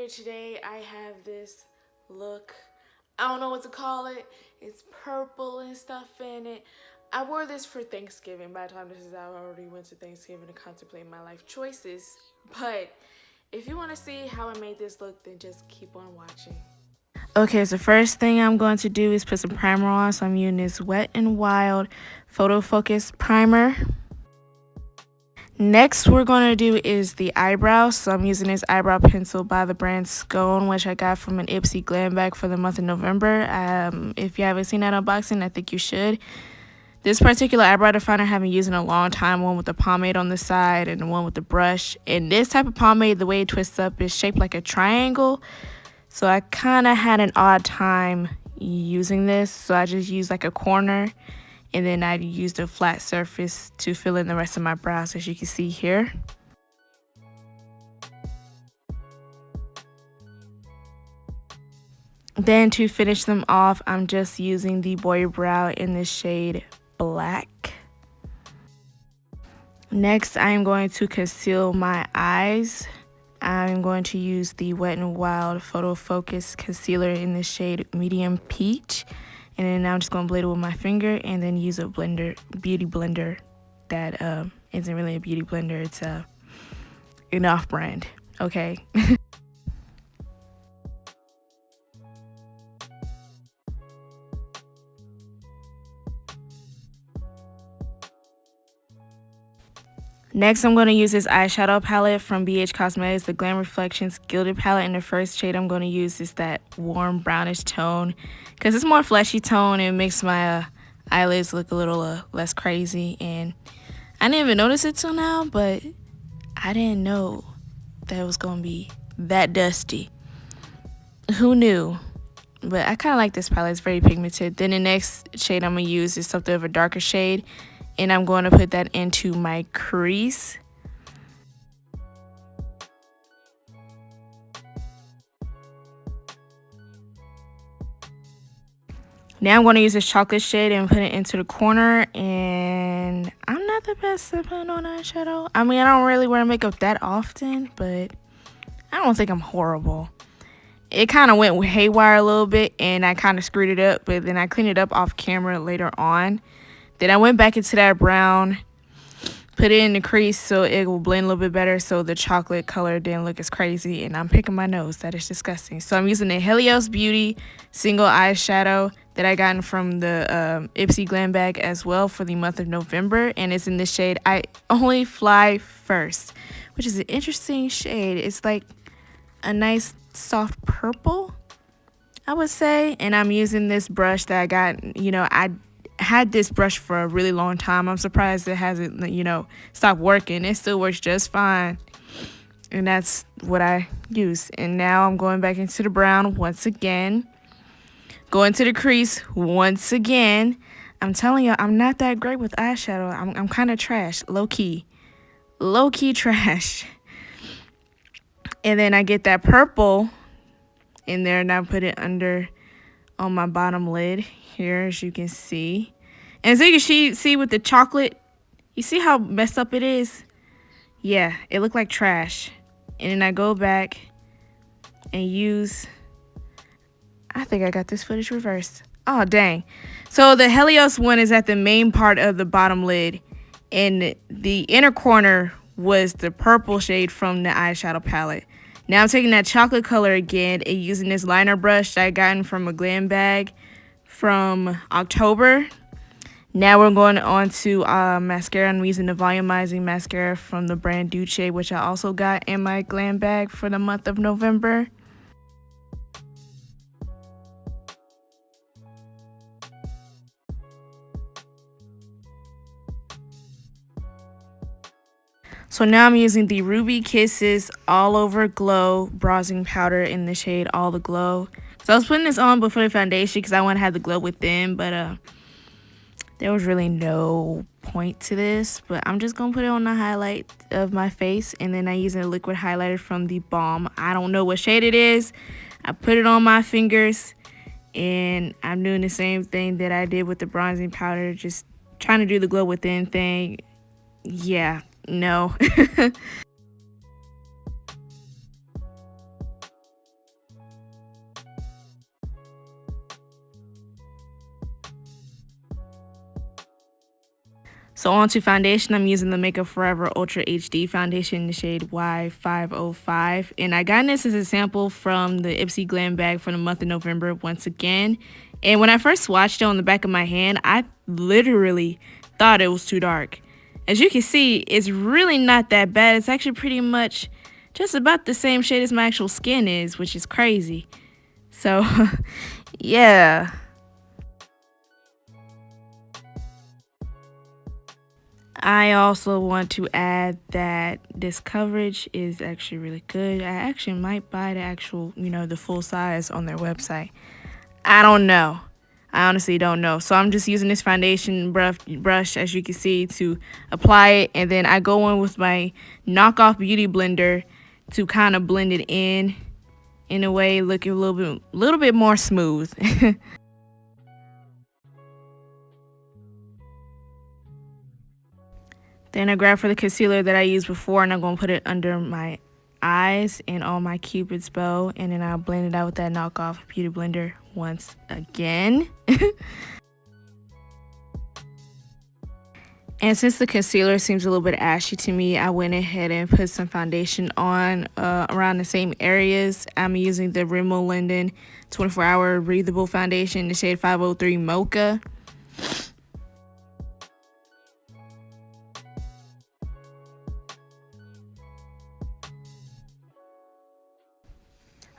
here today. I have this look. I don't know what to call it. It's purple and stuff in it. I wore this for Thanksgiving. By the time this is out, I already went to Thanksgiving to contemplate my life choices. But if you want to see how I made this look, then just keep on watching. Okay, so first thing I'm going to do is put some primer on. So I'm using this Wet n Wild Photo Focus Primer. Next, we're going to do is the eyebrow. So I'm using this eyebrow pencil by the brand Scone, which I got from an Ipsy glam bag for the month of November. If you haven't seen that unboxing, I think you should. This particular eyebrow definer I haven't used in a long time, one with the pomade on the side and the one with the brush. And this type of pomade, the way it twists up, is shaped like a triangle. So I kind of had an odd time using this. So I just used like a corner. And then I used a flat surface to fill in the rest of my brows, as you can see here. Then to finish them off, I'm just using the Boy Brow in the shade Black. Next, I'm going to conceal my eyes. I'm going to use the Wet n Wild Photo Focus Concealer in the shade Medium Peach. And then now I'm just going to blend it with my finger and then use a beauty blender that isn't really a beauty blender. It's an off-brand, okay? Next, I'm going to use this eyeshadow palette from BH Cosmetics, the Glam Reflections Gilded palette. And the first shade I'm going to use is that warm brownish tone because it's more fleshy tone and it makes my eyelids look a little less crazy. And I didn't even notice it till now, but I didn't know that it was going to be that dusty. Who knew? But I kind of like this palette. It's very pigmented. Then the next shade I'm going to use is something of a darker shade. And I'm going to put that into my crease. Now I'm going to use this chocolate shade and put it into the corner. And I'm not the best at putting on eyeshadow. I mean, I don't really wear makeup that often, but I don't think I'm horrible. It kind of went haywire a little bit, and I kind of screwed it up, but then I cleaned it up off camera later on. Then I went back into that brown, put it in the crease so it will blend a little bit better so the chocolate color didn't look as crazy. And I'm picking my nose. That is disgusting. So I'm using the Helios Beauty single eyeshadow that I gotten from the Ipsy glam bag as well for the month of November. And it's in the shade I Only Fly First, which is an interesting shade. It's like a nice soft purple, I would say. And I'm using this brush that I got, I had this brush for a really long time. I'm surprised it hasn't, stopped working. It still works just fine. And that's what I use. And now I'm going back into the brown once again. Going to the crease once again. I'm telling you, I'm not that great with eyeshadow. I'm kind of trash, low-key. Low-key trash. And then I get that purple in there and I put it under on my bottom lid here, as you can see. And so you can see with the chocolate, you see how messed up it is? Yeah, it looked like trash. And then I go back and use, I think I got this footage reversed. Oh, dang. So the Helios one is at the main part of the bottom lid, and the inner corner was the purple shade from the eyeshadow palette. Now I'm taking that chocolate color again and using this liner brush that I gotten from a glam bag from October. Now we're going on to mascara. I'm using the volumizing mascara from the brand Duce, which I also got in my glam bag for the month of November. So now I'm using the Ruby Kisses All Over Glow bronzing powder in the shade All the Glow. So I was putting this on before the foundation because I want to have the glow within, but there was really no point to this. But I'm just going to put it on the highlight of my face, and then I'm using a liquid highlighter from the Balm. I don't know what shade it is. I put it on my fingers, and I'm doing the same thing that I did with the bronzing powder, just trying to do the glow within thing. Yeah. No. So on to foundation, I'm using the Makeup Forever Ultra HD foundation in the shade Y505. And I got this as a sample from the Ipsy Glam bag for the month of November once again. And when I first swatched it on the back of my hand, I literally thought it was too dark. As you can see, it's really not that bad. It's actually pretty much just about the same shade as my actual skin is, which is crazy. So, yeah. I also want to add that this coverage is actually really good. I actually might buy the actual, the full size on their website. I don't know. I honestly don't know. So I'm just using this foundation brush, as you can see, to apply it. And then I go in with my knockoff beauty blender to kind of blend it in a way, looking a little bit more smooth. Then I grab for the concealer that I used before, and I'm going to put it under my eyes and on my Cupid's bow, and then I'll blend it out with that knockoff beauty blender once again. And since the concealer seems a little bit ashy to me, I went ahead and put some foundation on around the same areas. I'm using the Rimmel London 24-hour breathable foundation in the shade 503 Mocha.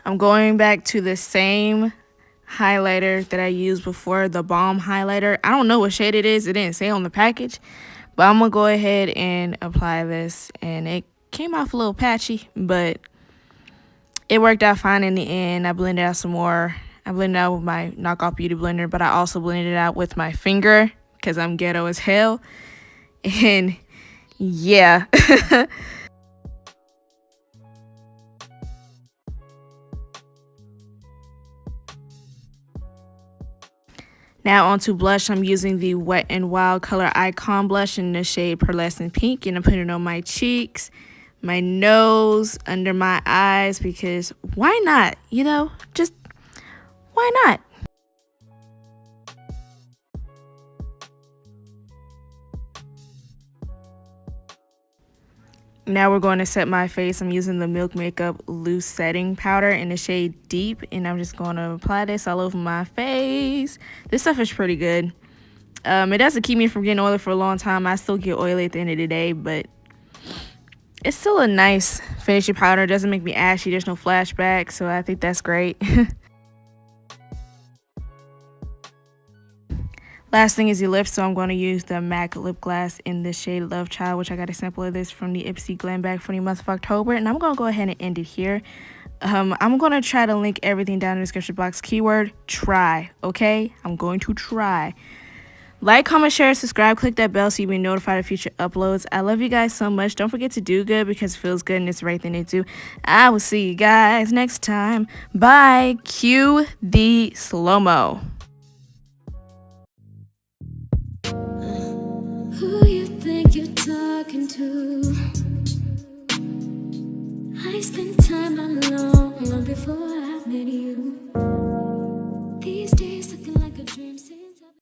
I'm going back to the same highlighter that I used before, the Balm highlighter. I don't know what shade it is. It didn't say on the package. But I'm going to go ahead and apply this. And it came off a little patchy, but it worked out fine in the end. I blended out some more. I blended out with my knockoff beauty blender, but I also blended it out with my finger because I'm ghetto as hell. And yeah. Now onto blush. I'm using the Wet n Wild Color Icon blush in the shade Pearlescent Pink, and I'm putting it on my cheeks, my nose, under my eyes, because why not? Just why not? Now we're going to set my face. I'm using the Milk Makeup Loose Setting Powder in the shade Deep, and I'm just going to apply this all over my face. This stuff is pretty good. It doesn't keep me from getting oily for a long time. I still get oily at the end of the day, but it's still a nice finishing powder. It doesn't make me ashy. There's no flashback, so I think that's great. Last thing is your lips, so I'm going to use the MAC lip gloss in the shade Love Child, which I got a sample of this from the Ipsy Glam bag for the month of October, and I'm going to go ahead and end it here. I'm going to try to link everything down in the description box. Keyword, try, okay? I'm going to try. Like, comment, share, subscribe, click that bell so you'll be notified of future uploads. I love you guys so much. Don't forget to do good because it feels good and it's the right thing to do. I will see you guys next time. Bye. Cue the slow-mo. Who you think you're talking to? I spent time alone long before I met you.